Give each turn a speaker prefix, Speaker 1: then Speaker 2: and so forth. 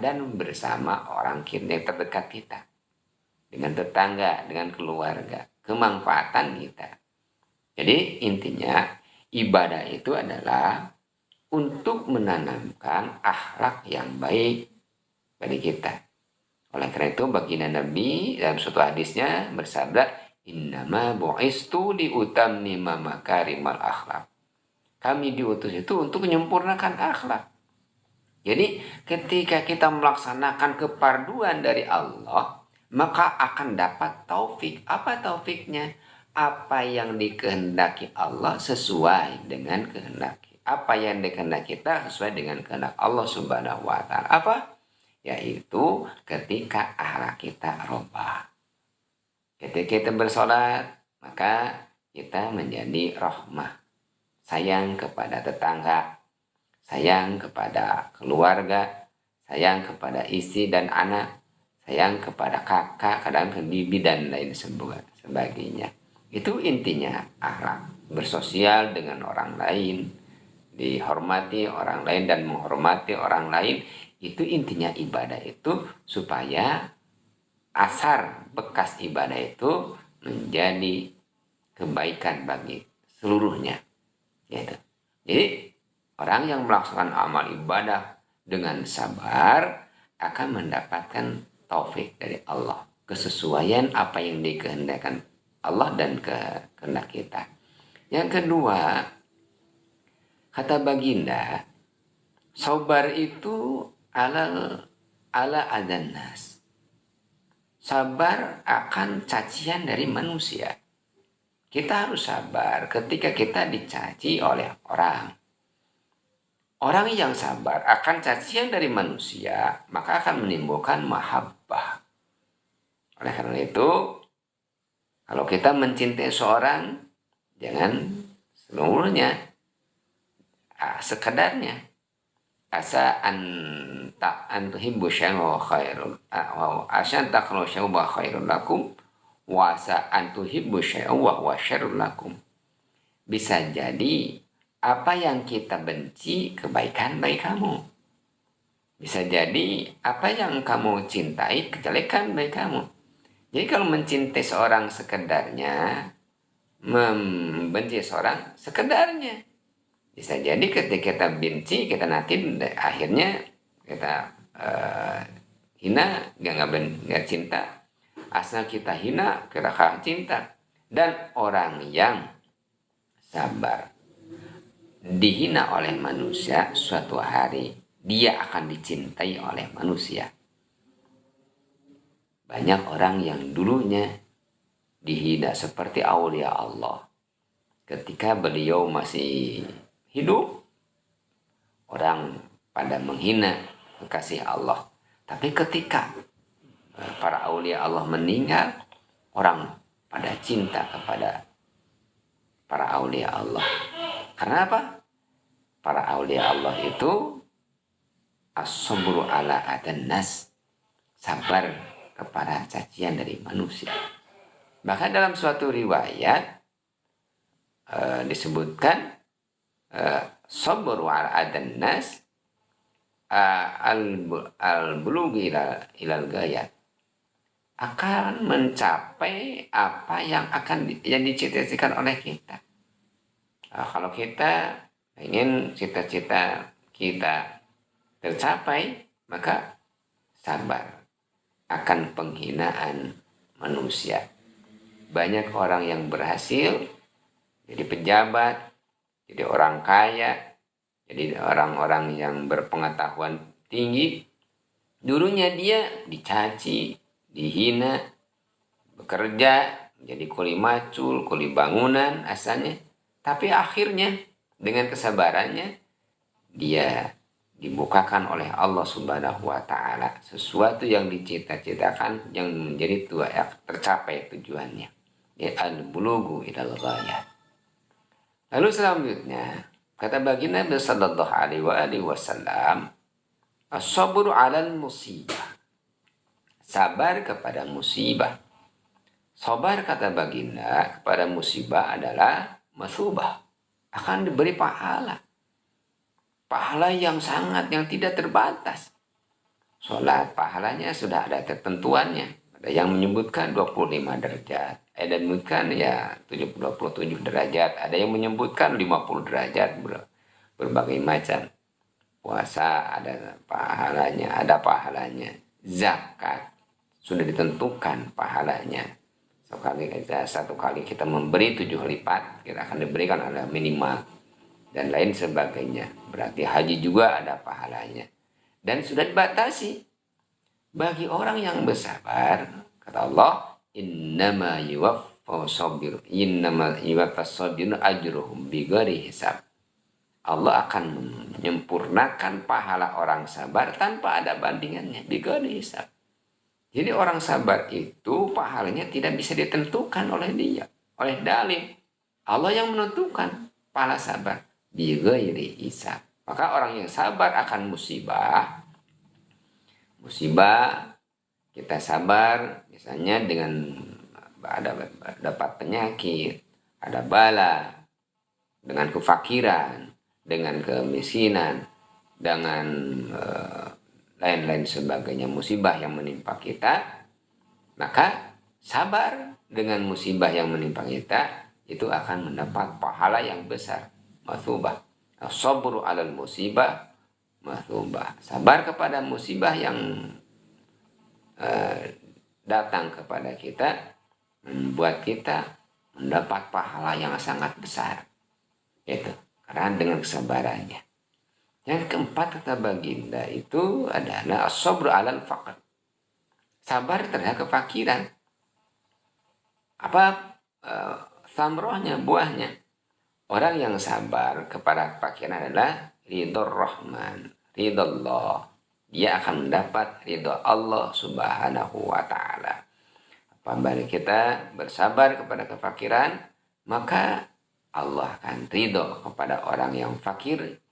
Speaker 1: dan bersama orang yang terdekat kita, dengan tetangga, dengan keluarga, kemanfaatan kita. Jadi intinya ibadah itu adalah untuk menanamkan akhlak yang baik bagi kita. Oleh karena itu baginda Nabi dalam suatu hadisnya bersabda, innama bu'istu liutammima makarimal akhlak. Kami diutus itu untuk menyempurnakan akhlak. Jadi ketika kita melaksanakan keparduan dari Allah, maka akan dapat taufik. Apa taufiknya? Apa yang dikehendaki Allah sesuai dengan kehendak. Apa yang dikehendaki kita sesuai dengan kehendak Allah Subhanahu wa Ta'ala. Apa? Yaitu ketika akhlak kita robah. Ketika kita bersolat, maka kita menjadi rahmah. Sayang kepada tetangga, sayang kepada keluarga, sayang kepada istri dan anak, sayang kepada kakak, kadang ke bibi dan lain sebagainya. Itu intinya akhlak. Bersosial dengan orang lain, dihormati orang lain dan menghormati orang lain. Itu intinya ibadah itu, supaya asar bekas ibadah itu menjadi kebaikan bagi seluruhnya. Gitu. Jadi orang yang melaksanakan amal ibadah dengan sabar akan mendapatkan taufik dari Allah, kesesuaian apa yang dikehendakkan Allah dan kehendak kita. Yang kedua, kata baginda, sabar itu ala adannas. Sabar akan cacian dari manusia. Kita harus sabar ketika kita dicaci oleh orang. Orang yang sabar akan cacian dari manusia, maka akan menimbulkan mahabbah. Oleh karena itu, kalau kita mencintai seorang, jangan seluruhnya, sekedarnya. Asa an tuhibbu syai'an wa khairun wa asa an takrahu syai'an wa khairun lakum wa asa an tuhibbu syai'an wa syarrun lakum. Bisa jadi apa yang kita benci kebaikan bagi kamu. Bisa jadi apa yang kamu cintai kejelekan bagi kamu. Jadi kalau mencintai seorang sekedarnya, membenci seorang sekedarnya. Bisa jadi ketika kita benci, kita nanti akhirnya kita hina, nggak cinta. Asal kita hina, kita kalah cinta. Dan orang yang sabar dihina oleh manusia, suatu hari dia akan dicintai oleh manusia. Banyak orang yang dulunya dihina seperti aulia Allah. Ketika beliau masih hidup, orang pada menghina kekasih Allah. Tapi ketika para aulia Allah meninggal, orang pada cinta kepada para aulia Allah. Karena apa? Para aulia Allah itu as-sabru ala adannas, sabar kepada cacian dari manusia. Bahkan dalam suatu riwayat disebutkan sabru ala adannas al-bulughi ilal gayat, akan mencapai apa yang dicita-citakan oleh kita. Kalau kita ingin cita-cita kita tercapai, maka sabar akan penghinaan manusia. Banyak orang yang berhasil jadi pejabat, jadi orang kaya, jadi orang-orang yang berpengetahuan tinggi. Dulunya dia dicaci, dihina, bekerja jadi kuli macul, kuli bangunan asalnya. Tapi akhirnya dengan kesabarannya dia dibukakan oleh Allah Subhanahu wa Ta'ala sesuatu yang dicita-citakan, yang menjadi tercapai tujuannya, ya al-bulughu ilal ghayah. Lalu selanjutnya kata baginda Nabi sallallahu alaihi wasallam, as-sabru 'alal musibah, sabar kepada musibah. Sabar kata baginda kepada musibah adalah masubah, akan diberi pahala. Pahala yang sangat, yang tidak terbatas. Sholat pahalanya sudah ada ketentuannya. Ada yang menyebutkan 25 derajat. Ada yang menyebutkan ya 27 derajat. Ada yang menyebutkan 50 derajat. Berbagai macam. Puasa ada pahalanya. Zakat sudah ditentukan pahalanya. Satu kali kita memberi 7 lipat, kita akan diberikan ada minimal dan lain sebagainya. Berarti haji juga ada pahalanya. Dan sudah dibatasi bagi orang yang bersabar, kata Allah, innama yuwaffas sabirun ajruhum bighairi hisab. Allah akan menyempurnakan pahala orang sabar tanpa ada bandingannya, bighairi hisab. Jadi orang sabar itu pahalanya tidak bisa ditentukan oleh dia, oleh dalil. Allah yang menentukan pahala sabar bighairi hisab. Maka orang yang sabar akan musibah, kita sabar misalnya dengan dapat penyakit, ada bala, dengan kefakiran, dengan kemiskinan, dengan lain-lain sebagainya musibah yang menimpa kita, maka sabar dengan musibah yang menimpa kita itu akan mendapat pahala yang besar, mathubah. As-sabru 'alal musibah mathubah. Sabar kepada musibah yang datang kepada kita membuat kita mendapat pahala yang sangat besar. Itu karena dengan kesabarannya. Yang keempat kata baginda itu adalah as-sabru 'alal faqr. Sabar terhadap kefakiran. Apa samrohnya, buahnya? Orang yang sabar kepada kefakiran adalah ridho Rahman, ridho Allah. Dia akan mendapat ridho Allah Subhanahu wa ta'ala. Apabila kita bersabar kepada kefakiran, maka Allah akan ridho kepada orang yang fakir